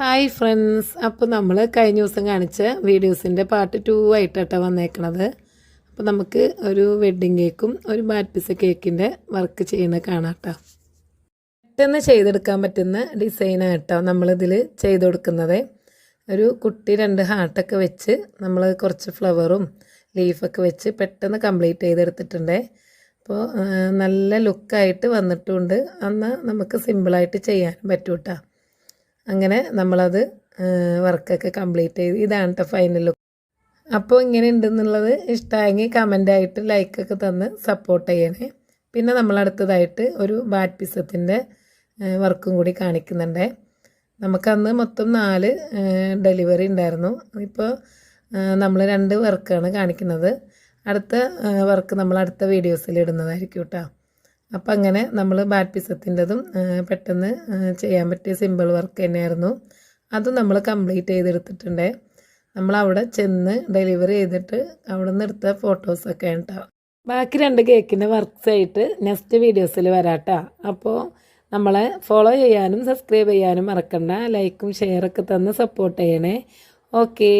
Hi friends, അപ്പോൾ നമ്മൾ കഴിഞ്ഞ ദിവസം കാണിച്ച വീഡിയോസിൻ്റെ പാർട്ട് 2 ആയിട്ടാണ് വന്നേക്കണത്. അപ്പോൾ നമുക്ക് ഒരു വെഡ്ഡിങ് കേക്കും ഒരു ബാറ്റ് പിസ്സ കേക്കിൻ്റെ വർക്ക് ചെയ്യുന്നത് കാണാം കേട്ടോ. പെട്ടെന്ന് ചെയ്തെടുക്കാൻ പറ്റുന്ന ഡിസൈനായിട്ടോ നമ്മളിതിൽ ചെയ്ത് കൊടുക്കുന്നത്. ഒരു കുട്ടി 2 ഹാർട്ടൊക്കെ വെച്ച് നമ്മൾ കുറച്ച് ഫ്ലവറും ലീഫൊക്കെ വെച്ച് പെട്ടെന്ന് കംപ്ലീറ്റ് ചെയ്തെടുത്തിട്ടുണ്ട്. അപ്പോൾ നല്ല ലുക്കായിട്ട് വന്നിട്ടുണ്ട്. എന്നാൽ നമുക്ക് സിമ്പിളായിട്ട് ചെയ്യാനും പറ്റും കേട്ടോ. അങ്ങനെ നമ്മളത് വർക്കൊക്കെ കംപ്ലീറ്റ് ചെയ്ത് ഇതാണ് കേട്ടോ ഫൈനൽ ലുക്ക്. അപ്പോൾ ഇങ്ങനെ ഉണ്ടെന്നുള്ളത് ഇഷ്ടമായെങ്കിൽ കമൻ്റായിട്ട് ലൈക്കൊക്കെ തന്ന് സപ്പോർട്ട് ചെയ്യണേ. പിന്നെ നമ്മളടുത്തതായിട്ട് ഒരു ബാറ്റ് പിസ്സത്തിൻ്റെ വർക്കും കൂടി കാണിക്കുന്നുണ്ട്. നമുക്കന്ന് മൊത്തം 4 ഡെലിവറി ഉണ്ടായിരുന്നു. ഇപ്പോൾ നമ്മൾ 2 വർക്കാണ് കാണിക്കുന്നത്. അടുത്ത വർക്ക് നമ്മൾ അടുത്ത വീഡിയോസിൽ ഇടുന്നതായിരിക്കും കേട്ടോ. അപ്പം അങ്ങനെ നമ്മൾ ബാറ്റ് പിസ്സത്തിൻ്റെതും പെട്ടെന്ന് ചെയ്യാൻ പറ്റിയ സിമ്പിൾ വർക്ക് തന്നെയായിരുന്നു. അതും നമ്മൾ കംപ്ലീറ്റ് ചെയ്തെടുത്തിട്ടുണ്ട്. നമ്മളവിടെ ചെന്ന് ഡെലിവറി ചെയ്തിട്ട് അവിടെ നിന്ന് എടുത്ത ഫോട്ടോസൊക്കെ ഉണ്ടാവും. ബാക്കി 2 കേക്കിൻ്റെ വർക്ക്സ് ആയിട്ട് നെക്സ്റ്റ് വീഡിയോസിൽ വരാം കേട്ടോ. അപ്പോൾ നമ്മളെ ഫോളോ ചെയ്യാനും സബ്സ്ക്രൈബ് ചെയ്യാനും മറക്കണ്ട. ലൈക്കും ഷെയറൊക്കെ തന്ന് സപ്പോർട്ട് ചെയ്യണേ. ഓക്കേ.